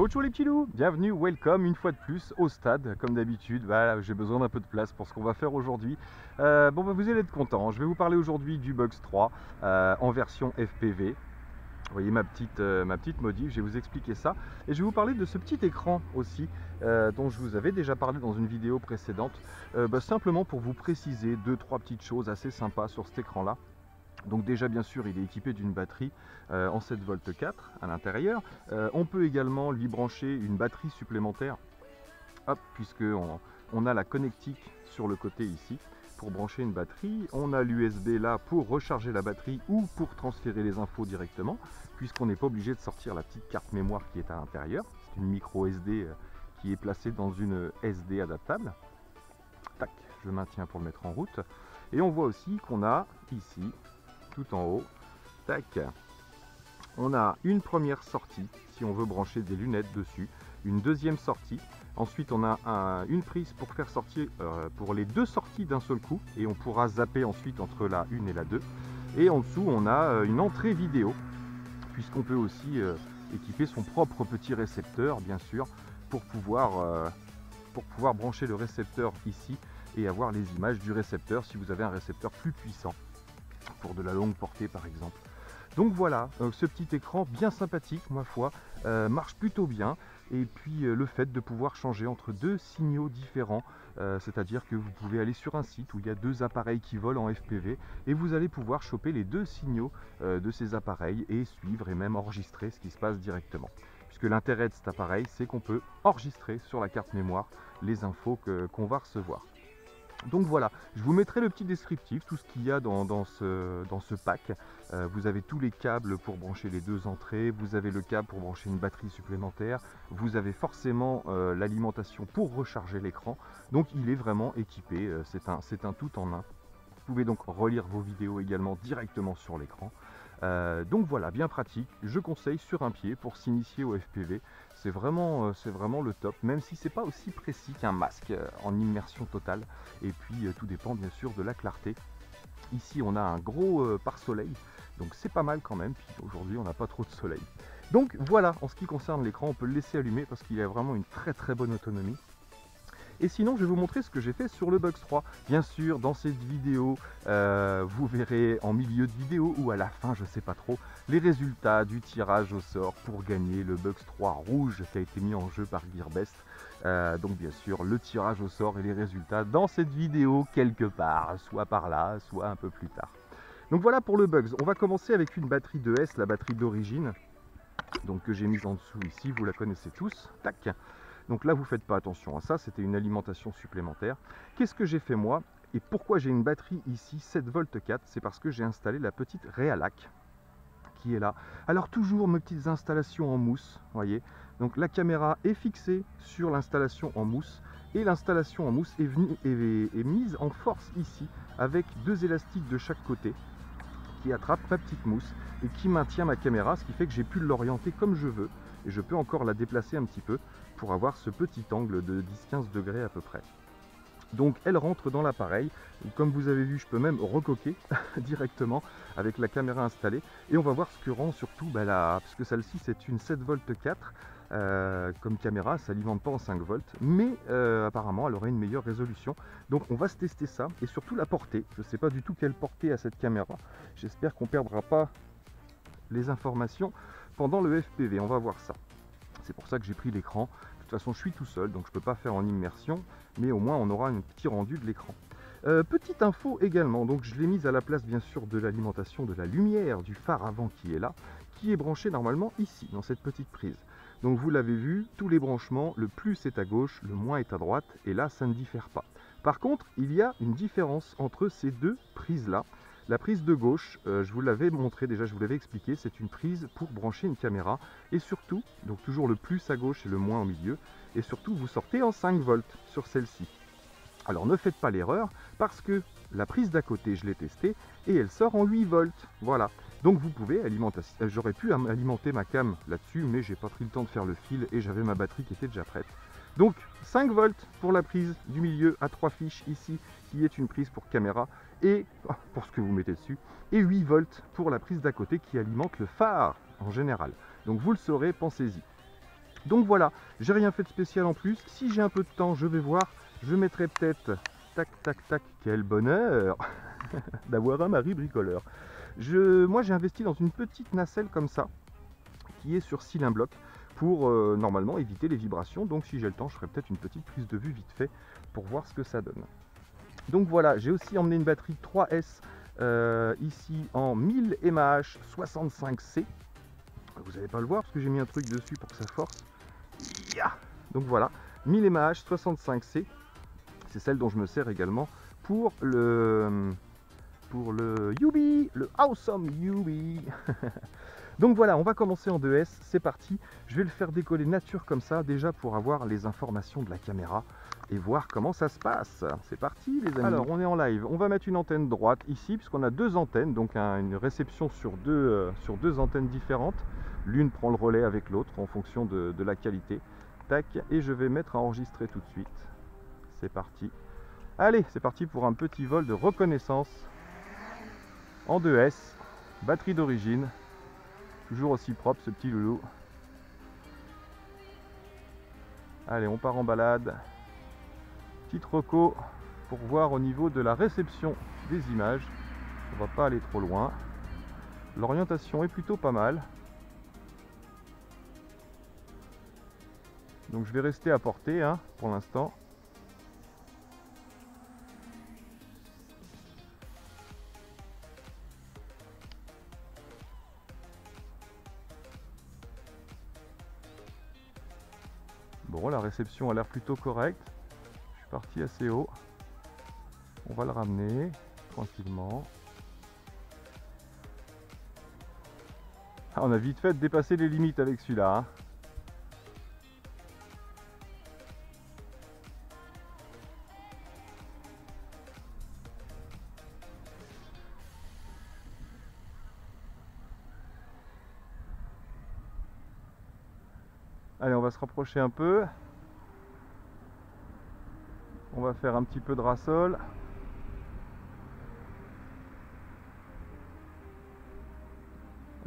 Ciao ciao les petits loups, bienvenue, welcome une fois de plus au stade. Comme d'habitude, voilà, j'ai besoin d'un peu de place pour ce qu'on va faire aujourd'hui. Vous allez être contents, je vais vous parler aujourd'hui du Bugs 3 en version FPV. Vous voyez ma petite modif, je vais vous expliquer ça. Et je vais vous parler de ce petit écran aussi, dont je vous avais déjà parlé dans une vidéo précédente. Simplement pour vous préciser deux, trois petites choses assez sympas sur cet écran-là. Donc déjà bien sûr il est équipé d'une batterie en 7 V 4 à l'intérieur. On peut également lui brancher une batterie supplémentaire, hop, puisque on a la connectique sur le côté ici pour brancher une batterie. On a l'USB là pour recharger la batterie ou pour transférer les infos directement, puisqu'on n'est pas obligé de sortir la petite carte mémoire qui est à l'intérieur. C'est une micro SD qui est placée dans une SD adaptable. Tac, je maintiens pour le mettre en route. Et on voit aussi qu'on a ici, tout en haut, tac, on a une première sortie si on veut brancher des lunettes dessus, une deuxième sortie, ensuite on a une prise pour faire sortir pour les deux sorties d'un seul coup, et on pourra zapper ensuite entre la 1 et la 2, et en dessous on a une entrée vidéo, puisqu'on peut aussi équiper son propre petit récepteur bien sûr, pour pouvoir brancher le récepteur ici et avoir les images du récepteur si vous avez un récepteur plus puissant pour de la longue portée par exemple. Donc voilà, ce petit écran bien sympathique ma foi, marche plutôt bien. Et puis le fait de pouvoir changer entre deux signaux différents, c'est-à-dire que vous pouvez aller sur un site où il y a deux appareils qui volent en FPV et vous allez pouvoir choper les deux signaux de ces appareils et suivre et même enregistrer ce qui se passe directement. Puisque l'intérêt de cet appareil, c'est qu'on peut enregistrer sur la carte mémoire les infos qu'on va recevoir. Donc voilà, je vous mettrai le petit descriptif, tout ce qu'il y a dans ce pack. Vous avez tous les câbles pour brancher les deux entrées, vous avez le câble pour brancher une batterie supplémentaire, vous avez forcément l'alimentation pour recharger l'écran. Donc il est vraiment équipé, c'est un tout en un. Vous pouvez donc relire vos vidéos également directement sur l'écran. Donc voilà, bien pratique. Je conseille sur un pied pour s'initier au FPV. C'est vraiment le top, même si c'est pas aussi précis qu'un masque en immersion totale. Et puis tout dépend bien sûr de la clarté. Ici on a un gros pare-soleil, donc c'est pas mal quand même. Puis aujourd'hui on n'a pas trop de soleil. Donc voilà, en ce qui concerne l'écran, on peut le laisser allumer parce qu'il a vraiment une très bonne autonomie. Et sinon, je vais vous montrer ce que j'ai fait sur le Bugs 3. Bien sûr, dans cette vidéo, vous verrez en milieu de vidéo ou à la fin, je ne sais pas trop, les résultats du tirage au sort pour gagner le Bugs 3 rouge qui a été mis en jeu par Gearbest. Donc bien sûr, le tirage au sort et les résultats dans cette vidéo quelque part, soit par là, soit un peu plus tard. Donc voilà pour le Bugs. On va commencer avec une batterie de S, la batterie d'origine, donc que j'ai mise en dessous ici, vous la connaissez tous. Tac. Donc là, vous ne faites pas attention à ça, c'était une alimentation supplémentaire. Qu'est-ce que j'ai fait moi? Et pourquoi j'ai une batterie ici 7 V 4? C'est parce que j'ai installé la petite Realac qui est là. Alors toujours mes petites installations en mousse, voyez. Donc la caméra est fixée sur l'installation en mousse et l'installation en mousse est mise en force ici avec deux élastiques de chaque côté qui attrapent ma petite mousse et qui maintient ma caméra, ce qui fait que j'ai pu l'orienter comme je veux et je peux encore la déplacer un petit peu pour avoir ce petit angle de 10-15 degrés à peu près. Donc elle rentre dans l'appareil, comme vous avez vu je peux même recoquer directement avec la caméra installée et on va voir ce que rend surtout parce que celle-ci c'est une 7 V 4 comme caméra, ça n'alimente pas en 5 volts, mais apparemment elle aurait une meilleure résolution. Donc on va se tester ça et surtout la portée. Je ne sais pas du tout quelle portée a cette caméra, j'espère qu'on ne perdra pas les informations pendant le FPV, on va voir ça. C'est pour ça que j'ai pris l'écran. De toute façon, je suis tout seul, donc je ne peux pas faire en immersion, mais au moins on aura un petit rendu de l'écran. Petite info également, donc je l'ai mise à la place bien sûr de l'alimentation de la lumière du phare avant qui est là, qui est branché normalement ici, dans cette petite prise. Donc vous l'avez vu, tous les branchements, le plus est à gauche, le moins est à droite, et là ça ne diffère pas. Par contre, il y a une différence entre ces deux prises-là. La prise de gauche, je vous l'avais montré déjà, je vous l'avais expliqué, c'est une prise pour brancher une caméra. Et surtout, donc toujours le plus à gauche et le moins au milieu. Et surtout, vous sortez en 5 volts sur celle-ci. Alors ne faites pas l'erreur, parce que la prise d'à côté, je l'ai testée, et elle sort en 8 volts. Voilà. Donc vous pouvez alimenter, j'aurais pu alimenter ma cam là-dessus, mais j'ai pas pris le temps de faire le fil et j'avais ma batterie qui était déjà prête. Donc 5 volts pour la prise du milieu à 3 fiches ici, qui est une prise pour caméra et pour ce que vous mettez dessus, et 8 volts pour la prise d'à côté qui alimente le phare en général. Donc vous le saurez, pensez-y. Donc voilà, j'ai rien fait de spécial en plus. Si j'ai un peu de temps, je vais voir. Je mettrai peut-être, tac, tac, tac, quel bonheur d'avoir un mari bricoleur. Moi, j'ai investi dans une petite nacelle comme ça, qui est sur cylindre bloc, pour normalement éviter les vibrations. Donc si j'ai le temps, je ferai peut-être une petite prise de vue vite fait pour voir ce que ça donne. Donc voilà, j'ai aussi emmené une batterie 3S ici en 1000 mAh 65C. Vous n'allez pas le voir parce que j'ai mis un truc dessus pour que ça force. Donc voilà, 1000 mAh 65C. C'est celle dont je me sers également pour le Yubi, le Awesome Yubi. Donc voilà, on va commencer en 2S, c'est parti. Je vais le faire décoller nature comme ça, déjà pour avoir les informations de la caméra et voir comment ça se passe. C'est parti les amis. Alors on est en live, on va mettre une antenne droite ici, puisqu'on a deux antennes, donc une réception sur deux antennes différentes. L'une prend le relais avec l'autre en fonction de la qualité. Tac, et je vais mettre à enregistrer tout de suite. C'est parti. Allez, c'est parti pour un petit vol de reconnaissance en 2S, batterie d'origine. Toujours aussi propre ce petit loulou. Allez, on part en balade. Petite reco pour voir au niveau de la réception des images. On va pas aller trop loin. L'orientation est plutôt pas mal. Donc je vais rester à portée hein, pour l'instant. Bon, la réception a l'air plutôt correcte. Je suis parti assez haut. On va le ramener tranquillement. Ah, on a vite fait de dépasser les limites avec celui-là. Hein. Allez, on va se rapprocher un peu. On va faire un petit peu de rassol.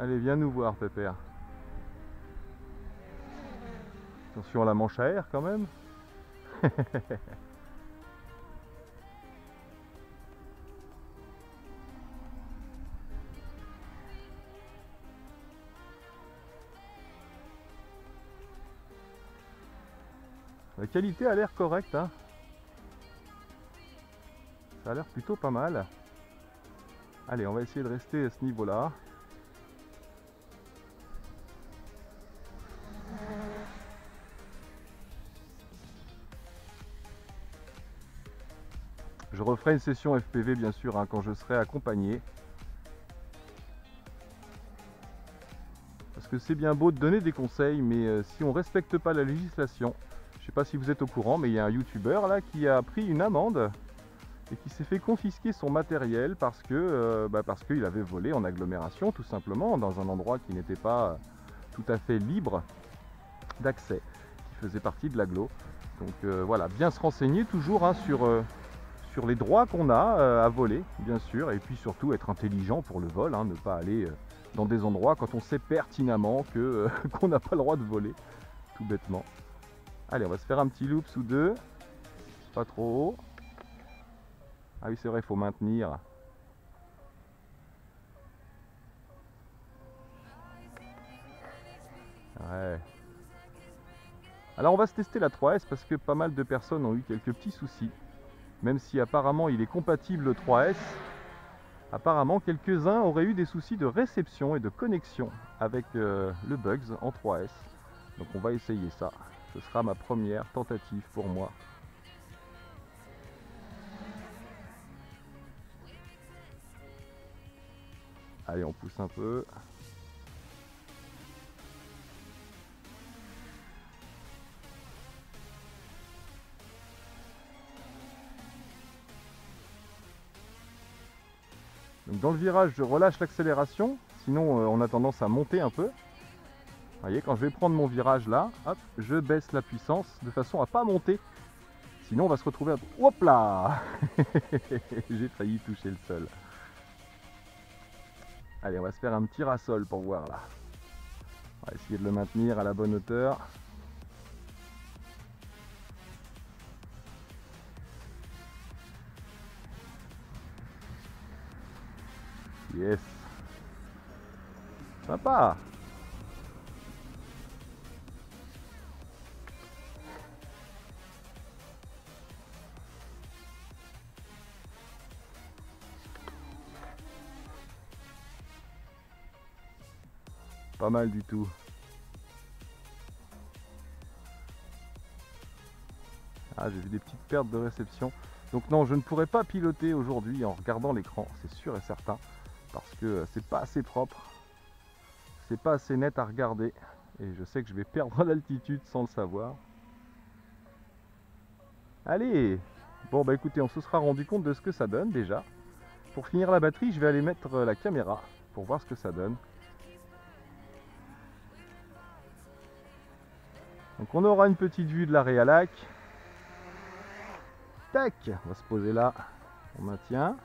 Allez, viens nous voir, Pépère. Attention à la manche à air quand même. La qualité a l'air correcte, hein. Ça a l'air plutôt pas mal. Allez, on va essayer de rester à ce niveau-là. Je referai une session FPV bien sûr hein, quand je serai accompagné. Parce que c'est bien beau de donner des conseils, mais si on ne respecte pas la législation, je ne sais pas si vous êtes au courant, mais il y a un youtubeur là qui a pris une amende et qui s'est fait confisquer son matériel parce qu'il avait volé en agglomération tout simplement, dans un endroit qui n'était pas tout à fait libre d'accès, qui faisait partie de l'agglo. Donc voilà, bien se renseigner toujours hein, sur les droits qu'on a à voler, bien sûr, et puis surtout être intelligent pour le vol, hein, ne pas aller dans des endroits quand on sait pertinemment que qu'on n'a pas le droit de voler, tout bêtement. Allez, on va se faire un petit loop sous deux, pas trop haut. Ah oui, c'est vrai, il faut maintenir. Ouais. Alors on va se tester la 3S parce que pas mal de personnes ont eu quelques petits soucis. Même si apparemment il est compatible le 3S, apparemment quelques-uns auraient eu des soucis de réception et de connexion avec le Bugs en 3S. Donc on va essayer ça. Ce sera ma première tentative pour moi. Allez, on pousse un peu. Donc dans le virage, je relâche l'accélération, sinon on a tendance à monter un peu. Vous voyez, quand je vais prendre mon virage là, hop, je baisse la puissance de façon à pas monter. Sinon on va se retrouver à... Hop là. J'ai failli toucher le sol. Allez, on va se faire un petit rassol pour voir là. On va essayer de le maintenir à la bonne hauteur. Yes. Sympa. Pas mal du tout. Ah, j'ai vu des petites pertes de réception. Donc non, je ne pourrais pas piloter aujourd'hui en regardant l'écran, c'est sûr et certain. Parce que c'est pas assez propre. C'est pas assez net à regarder. Et je sais que je vais perdre l'altitude sans le savoir. Allez! Bon bah écoutez, on se sera rendu compte de ce que ça donne déjà. Pour finir la batterie, je vais aller mettre la caméra pour voir ce que ça donne. Donc on aura une petite vue de la Réalac. Tac, on va se poser là, on maintient,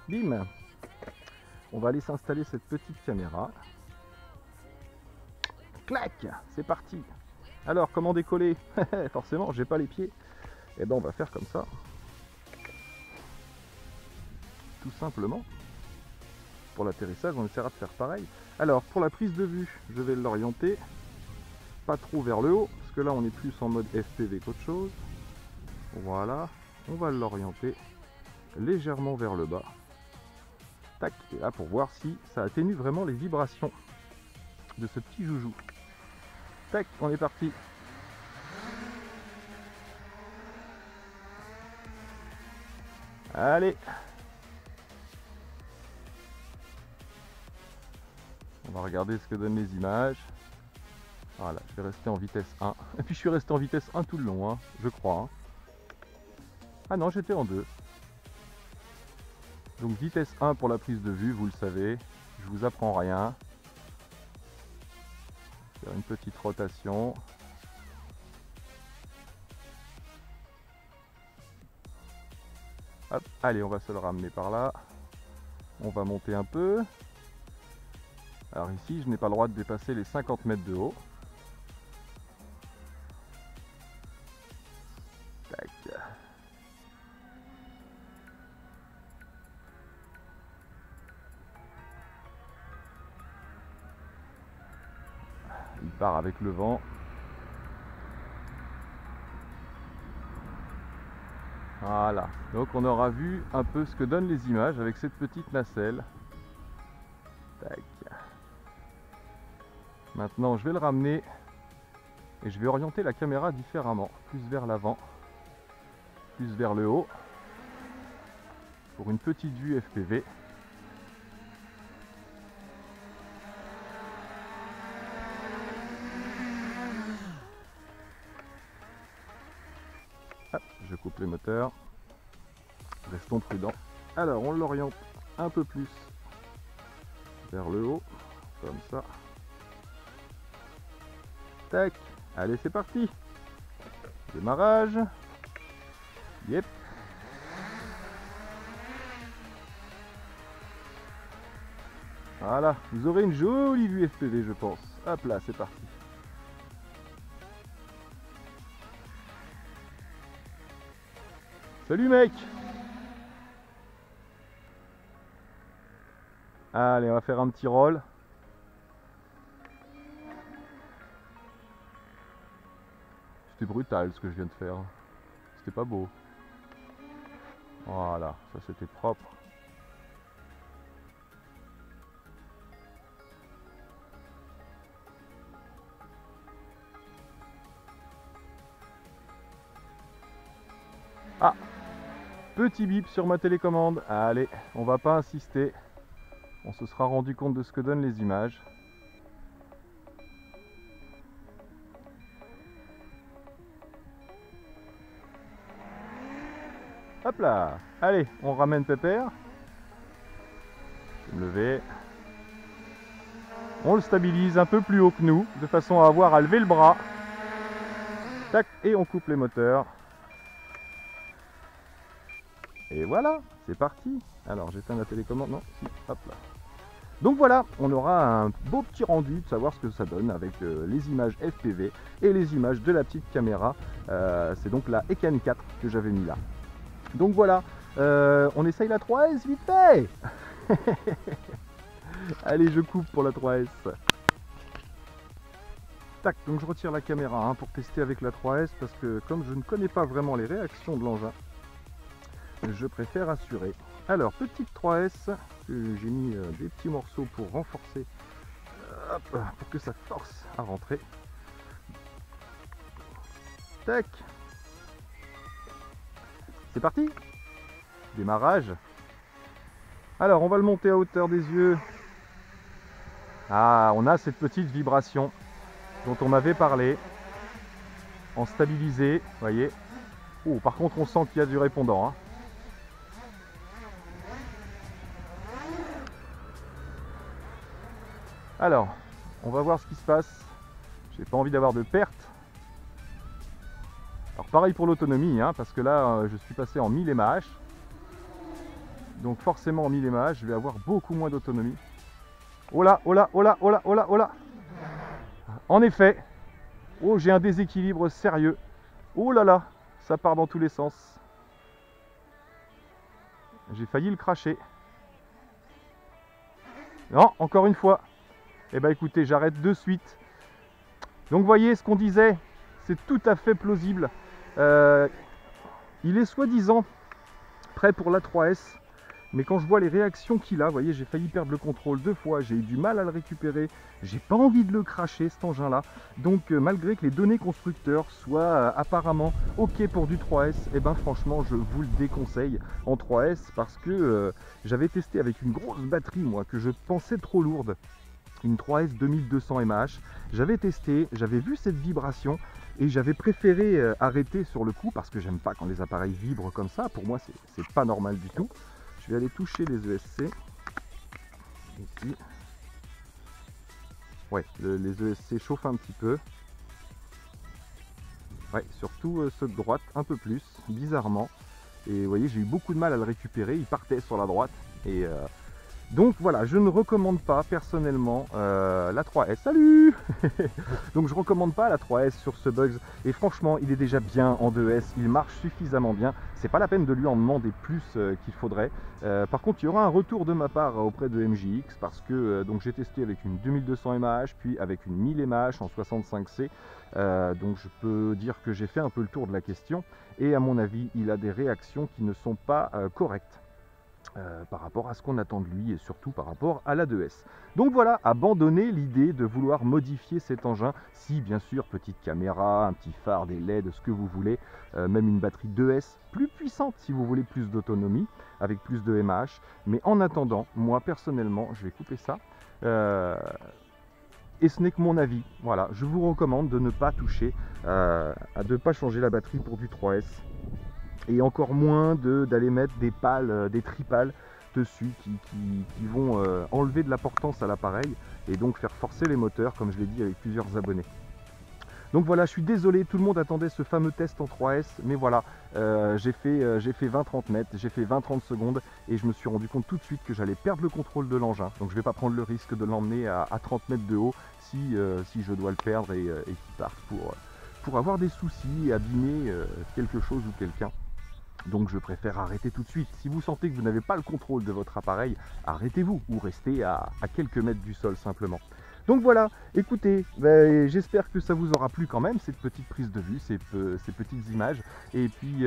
bim. On va aller s'installer cette petite caméra. Clac, c'est parti. Alors comment décoller? Forcément, j'ai pas les pieds. Et ben on va faire comme ça. Tout simplement. Pour l'atterrissage, on essaiera de faire pareil. Alors pour la prise de vue, je vais l'orienter pas trop vers le haut, parce que là on est plus en mode FPV qu'autre chose. Voilà. On va l'orienter légèrement vers le bas. Tac, et là pour voir si ça atténue vraiment les vibrations de ce petit joujou. Tac, on est parti. Allez. On va regarder ce que donnent les images. Voilà, je vais rester en vitesse 1. Et puis je suis resté en vitesse 1 tout le long, hein, je crois. Hein. Ah non, j'étais en 2. Donc vitesse 1 pour la prise de vue, vous le savez. Je vous apprends rien. Faire une petite rotation. Hop, allez, on va se le ramener par là. On va monter un peu. Alors ici, je n'ai pas le droit de dépasser les 50 mètres de haut. Tac. Il part avec le vent. Voilà, donc on aura vu un peu ce que donnent les images avec cette petite nacelle. Tac. Maintenant je vais le ramener et je vais orienter la caméra différemment, plus vers l'avant, plus vers le haut, pour une petite vue FPV. Hop, je coupe les moteurs. Restons prudents. Alors on l'oriente un peu plus vers le haut, comme ça. Tac, allez c'est parti. Démarrage. Yep. Voilà, vous aurez une jolie vue FPV je pense. Hop là, c'est parti. Salut mec. Allez, on va faire un petit roll. C'était brutal ce que je viens de faire. C'était pas beau. Voilà, ça c'était propre. Ah, petit bip sur ma télécommande. Allez, on va pas insister. On se sera rendu compte de ce que donnent les images. Hop là. Allez, on ramène Pépère. Je vais me lever. On le stabilise un peu plus haut que nous, de façon à avoir à lever le bras. Tac, et on coupe les moteurs. Et voilà, c'est parti. Alors j'éteins la télécommande, non, si, hop là. Donc voilà, on aura un beau petit rendu de savoir ce que ça donne avec les images FPV et les images de la petite caméra. C'est donc la Eken 4 que j'avais mis là. Donc voilà, on essaye la 3S vite fait. Allez, je coupe pour la 3S. Tac, donc je retire la caméra hein, pour tester avec la 3S parce que comme je ne connais pas vraiment les réactions de l'engin, je préfère assurer. Alors, petite 3S, que j'ai mis des petits morceaux pour renforcer, hop, pour que ça force à rentrer. Tac. C'est parti. Démarrage. Alors, on va le monter à hauteur des yeux. Ah, on a cette petite vibration dont on m'avait parlé. En stabilisé, vous voyez. Oh, par contre, on sent qu'il y a du répondant. Hein. Alors, on va voir ce qui se passe. J'ai pas envie d'avoir de perte. Alors pareil pour l'autonomie, hein, parce que là, je suis passé en 1000 mAh. Donc forcément en 1000 mAh, je vais avoir beaucoup moins d'autonomie. Oh là, oh là, oh là, oh là, oh là, oh là. En effet, oh, j'ai un déséquilibre sérieux. Oh là là, ça part dans tous les sens. J'ai failli le cracher. Non, encore une fois. Eh bien écoutez, j'arrête de suite. Donc vous voyez ce qu'on disait, c'est tout à fait plausible. Il est soi-disant prêt pour la 3S. Mais quand je vois les réactions qu'il a, vous voyez, j'ai failli perdre le contrôle 2 fois, j'ai eu du mal à le récupérer, j'ai pas envie de le cracher cet engin-là. Donc malgré que les données constructeurs soient apparemment ok pour du 3S, et ben franchement je vous le déconseille en 3S parce que j'avais testé avec une grosse batterie moi que je pensais trop lourde, une 3S 2200 mAh. J'avais testé, j'avais vu cette vibration et j'avais préféré arrêter sur le coup parce que j'aime pas quand les appareils vibrent comme ça. Pour moi c'est pas normal du tout. Je vais aller toucher les ESC. Ici. Ouais, les ESC chauffent un petit peu. Ouais, surtout ceux de droite, un peu plus, bizarrement. Et vous voyez, j'ai eu beaucoup de mal à le récupérer. Il partait sur la droite. Et donc voilà, je ne recommande pas personnellement la 3S. Salut. Donc je ne recommande pas la 3S sur ce Bugs. Et franchement, il est déjà bien en 2S. Il marche suffisamment bien. C'est pas la peine de lui en demander plus qu'il faudrait. Par contre, il y aura un retour de ma part auprès de MJX parce que donc j'ai testé avec une 2200 mAh, puis avec une 1000 mAh en 65C. Donc je peux dire que j'ai fait un peu le tour de la question. Et à mon avis, il a des réactions qui ne sont pas correctes. Par rapport à ce qu'on attend de lui et surtout par rapport à la 2S. Donc voilà, abandonnez l'idée de vouloir modifier cet engin, si bien sûr petite caméra, un petit phare, des LED, ce que vous voulez, même une batterie 2S plus puissante si vous voulez plus d'autonomie, avec plus de mAh, mais en attendant, moi personnellement, je vais couper ça, et ce n'est que mon avis, voilà, je vous recommande de ne pas toucher, de ne pas changer la batterie pour du 3S, et encore moins d'aller mettre des pales, des tripales dessus qui vont enlever de la portance à l'appareil et donc faire forcer les moteurs comme je l'ai dit avec plusieurs abonnés. Donc voilà, je suis désolé, tout le monde attendait ce fameux test en 3S, mais voilà, j'ai fait 20-30 mètres, j'ai fait 20-30 secondes et je me suis rendu compte tout de suite que j'allais perdre le contrôle de l'engin. Donc je ne vais pas prendre le risque de l'emmener à 30 mètres de haut si je dois le perdre et qu'il parte pour avoir des soucis et abîmer quelque chose ou quelqu'un. Donc je préfère arrêter tout de suite. Si vous sentez que vous n'avez pas le contrôle de votre appareil, arrêtez-vous ou restez à quelques mètres du sol simplement. Donc voilà, écoutez, j'espère que ça vous aura plu quand même, cette petite prise de vue, ces petites images. Et puis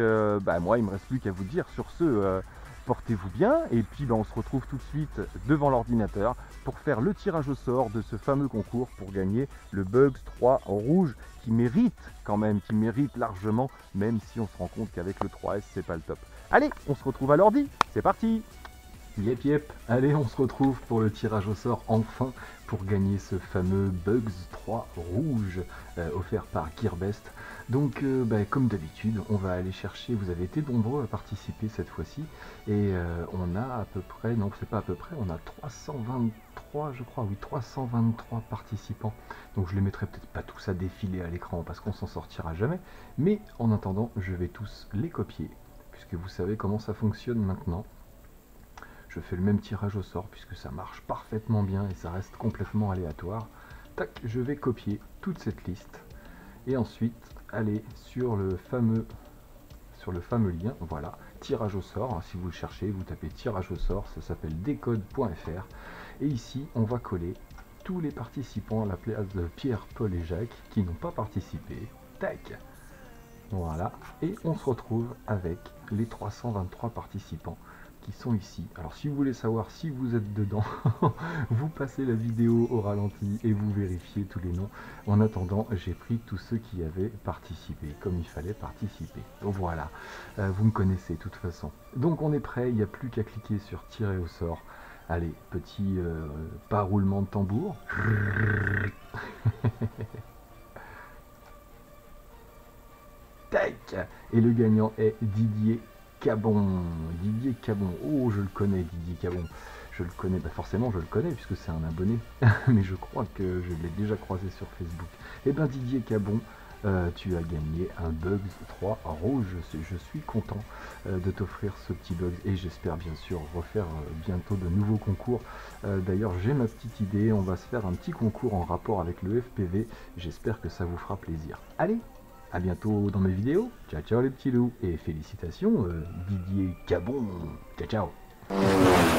moi, il ne me reste plus qu'à vous dire sur ce, portez-vous bien. Et puis on se retrouve tout de suite devant l'ordinateur pour faire le tirage au sort de ce fameux concours pour gagner le Bugs 3 en rouge qui mérite quand même, qui mérite largement, même si on se rend compte qu'avec le 3S, c'est pas le top. Allez, on se retrouve à l'ordi, c'est parti! Yep yep, allez on se retrouve pour le tirage au sort enfin pour gagner ce fameux Bugs 3 rouge offert par Gearbest. Donc comme d'habitude on va aller chercher, vous avez été nombreux à participer cette fois-ci et on a à peu près, non c'est pas à peu près, on a 323 je crois, oui 323 participants. Donc je les mettrai peut-être pas tous à défiler à l'écran parce qu'on s'en sortira jamais, mais en attendant je vais tous les copier puisque vous savez comment ça fonctionne maintenant. Je fais le même tirage au sort puisque ça marche parfaitement bien et ça reste complètement aléatoire. Tac, je vais copier toute cette liste et ensuite aller sur le fameux lien, voilà, tirage au sort, hein. Si vous le cherchez, vous tapez tirage au sort, ça s'appelle decode.fr. Et ici, on va coller tous les participants à la place de Pierre, Paul et Jacques qui n'ont pas participé. Tac! Voilà, et on se retrouve avec les 323 participants qui sont ici. Alors si vous voulez savoir si vous êtes dedans, vous passez la vidéo au ralenti et vous vérifiez tous les noms. En attendant, j'ai pris tous ceux qui avaient participé, comme il fallait participer. Donc voilà, vous me connaissez de toute façon. Donc on est prêt, il n'y a plus qu'à cliquer sur tirer au sort. Allez, petit pas roulement de tambour. Tac! Et le gagnant est Didier Cabon. Didier Cabon. Oh, je le connais, Didier Cabon. Je le connais, bah forcément je le connais puisque c'est un abonné. Mais je crois que je l'ai déjà croisé sur Facebook. Eh ben Didier Cabon, tu as gagné un Bugs 3 rouge. Je suis content de t'offrir ce petit Bugs et j'espère bien sûr refaire bientôt de nouveaux concours. D'ailleurs j'ai ma petite idée, on va se faire un petit concours en rapport avec le FPV. J'espère que ça vous fera plaisir. Allez! A bientôt dans mes vidéos. Ciao ciao les petits loups. Et félicitations Didier Cabon. Ciao ciao.